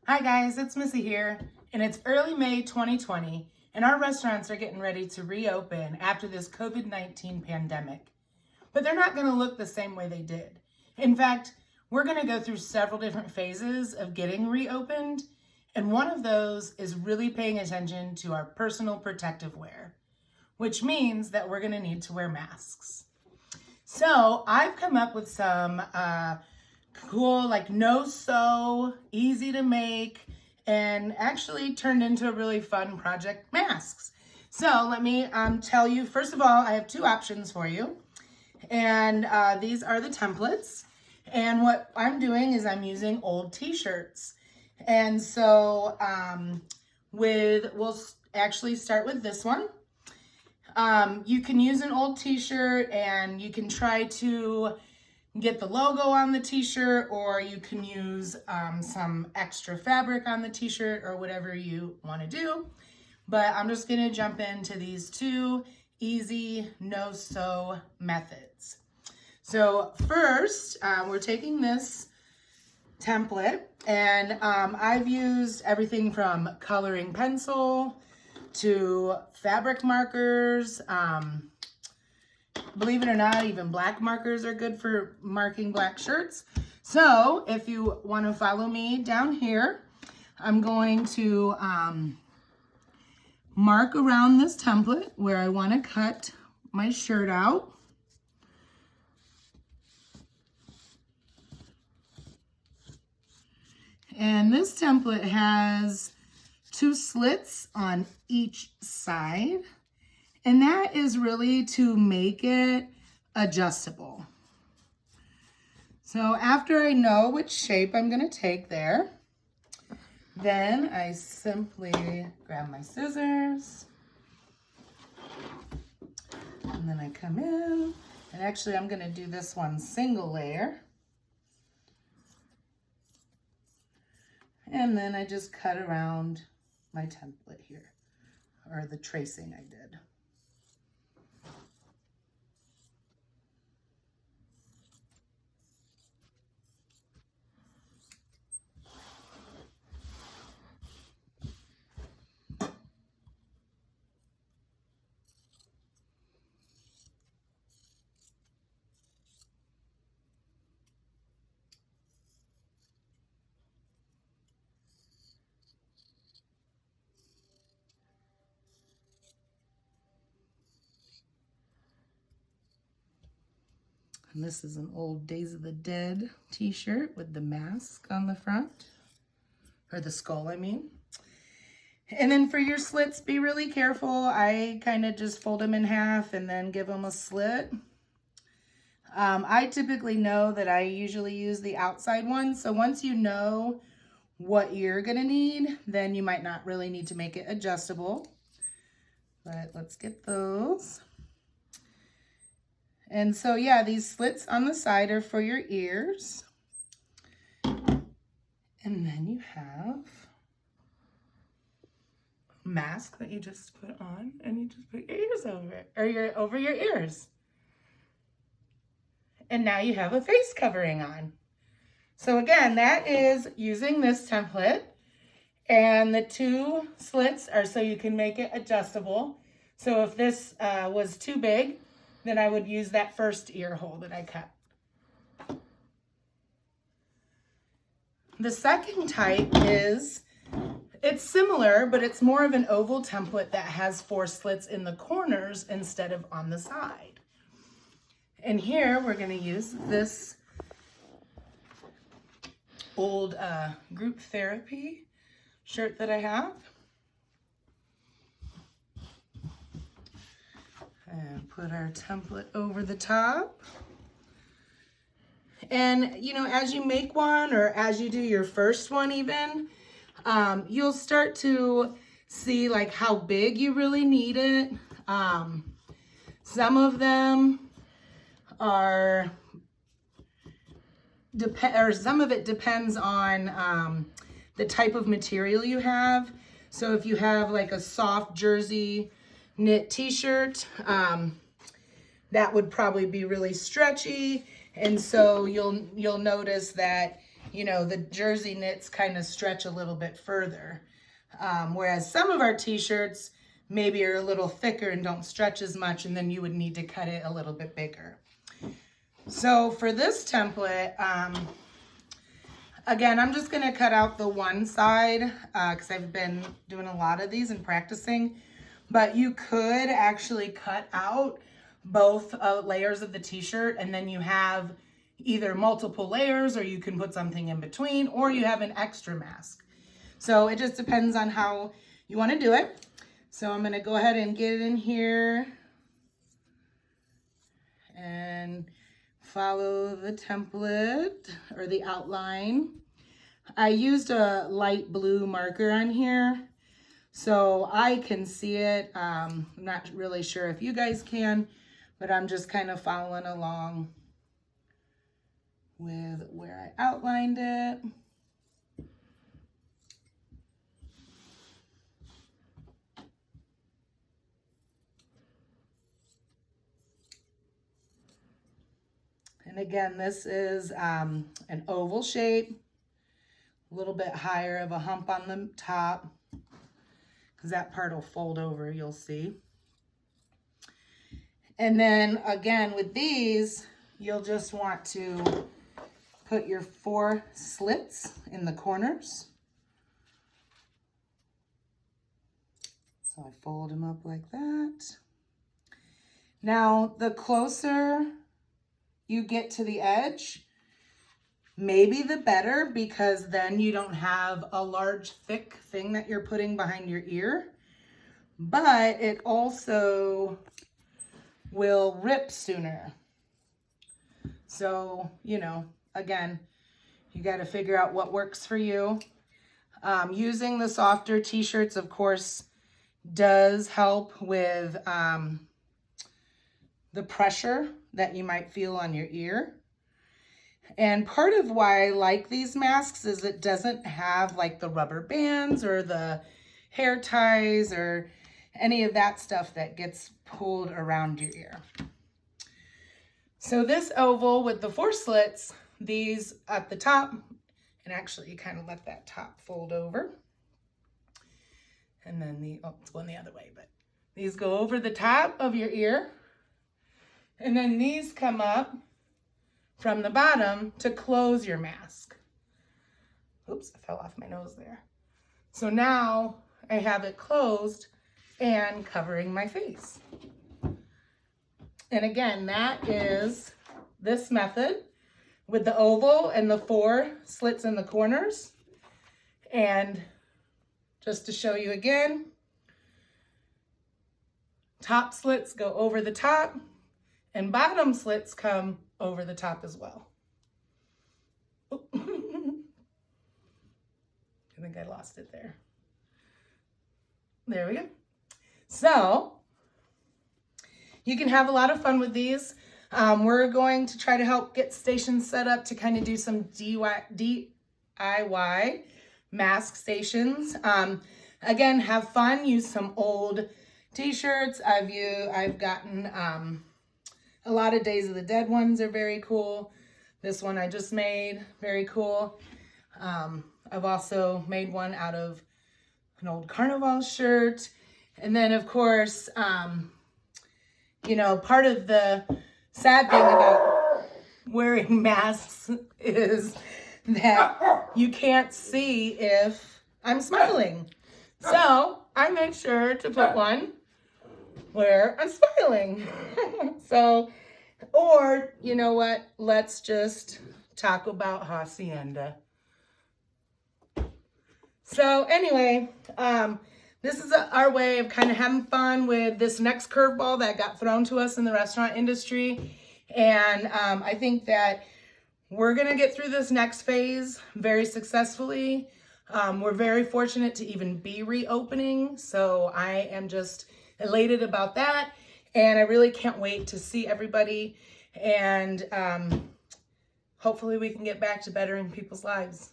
Hi guys, it's Missy here, and it's early May 2020, and our restaurants are getting ready to reopen after this COVID-19 pandemic. But they're not going to look the same way they did. In fact, we're going to go through several different phases of getting reopened, and one of those is really paying attention to our personal protective wear, which means that we're going to need to wear masks. So I've come up with some cool, like no-sew, easy to make, and actually turned into a really fun project, masks. So let me tell you, first of all, I have two options for you. And these are the templates. And what I'm doing is I'm using old t-shirts. And so we'll actually start with this one. You can use an old t-shirt and you can try to get the logo on the t-shirt, or you can use some extra fabric on the t-shirt, or whatever you want to do. But I'm just going to jump into these two easy no-sew methods. So first, we're taking this template, and I've used everything from coloring pencil to fabric markers. Believe it or not, even black markers are good for marking black shirts. So if you want to follow me down here, I'm going to mark around this template where I want to cut my shirt out. And this template has two slits on each side. And that is really to make it adjustable. So after I know which shape I'm going to take there, then I simply grab my scissors. And then I come in. And actually I'm going to do this one single layer. And then I just cut around my template here, or the tracing I did. And this is an old Days of the Dead t-shirt with the mask on the front, or the skull, I mean. And then for your slits, be really careful. I kind of just fold them in half and then give them a slit. I typically know that I usually use the outside one. So once you know what you're gonna need, then you might not really need to make it adjustable. But let's get those. And so, yeah, these slits on the side are for your ears. And then you have a mask that you just put on, and you just put your ears over it, or over your ears. And now you have a face covering on. So again, that is using this template. And the two slits are so you can make it adjustable. So if this was too big, then I would use that first ear hole that I cut. The second type is, it's similar, but it's more of an oval template that has 4 slits in the corners instead of on the side. And here we're going to use this old group therapy shirt that I have. And put our template over the top. And, you know, as you make one, or as you do your first one even, you'll start to see like how big you really need it. Some of them are, some of it depends on the type of material you have. So if you have like a soft jersey knit t-shirt, that would probably be really stretchy, and so you'll notice that you know, the jersey knits kind of stretch a little bit further. Whereas some of our t-shirts maybe are a little thicker and don't stretch as much, and then you would need to cut it a little bit bigger. So for this template, again, I'm just gonna cut out the one side because I've been doing a lot of these and practicing, but you could actually cut out both layers of the t-shirt, and then you have either multiple layers, or you can put something in between, or you have an extra mask. So it just depends on how you want to do it. So I'm going to go ahead and get it in here and follow the template or the outline. I used a light blue marker on here so I can see it. I'm not really sure if you guys can, but I'm just kind of following along with where I outlined it. And again, this is an oval shape, a little bit higher of a hump on the top, because that part will fold over, you'll see. And then again, with these, you'll just want to put your 4 slits in the corners. So I fold them up like that. Now, the closer you get to the edge, maybe the better, because then you don't have a large, thick thing that you're putting behind your ear. But it also will rip sooner. So, you know, again, you got to figure out what works for you. Using the softer t-shirts, of course, does help with the pressure that you might feel on your ear. And part of why I like these masks is it doesn't have like the rubber bands or the hair ties or any of that stuff that gets pulled around your ear. So this oval with the 4 slits, these at the top, and actually you kind of let that top fold over. And then it's going the other way, but these go over the top of your ear. And then these come up from the bottom to close your mask. Oops, I fell off my nose there. So now I have it closed and covering my face. And again, that is this method with the oval and the 4 slits in the corners. And just to show you again, top slits go over the top and bottom slits come over the top as well. I think I lost it there. There we go. So you can have a lot of fun with these. We're going to try to help get stations set up to kind of do some DIY mask stations. Again, have fun, use some old t-shirts. I've gotten a lot of Days of the Dead ones are very cool. This one I just made, very cool. I've also made one out of an old Carnival shirt. And then of course, you know, part of the sad thing about wearing masks is that you can't see if I'm smiling. So I made sure to put one where I'm smiling. So, or you know what? Let's just talk about Hacienda. So anyway, this is our way of kind of having fun with this next curveball that got thrown to us in the restaurant industry. And I think that we're going to get through this next phase very successfully. We're very fortunate to even be reopening. So I am just elated about that. And I really can't wait to see everybody. And hopefully we can get back to bettering people's lives.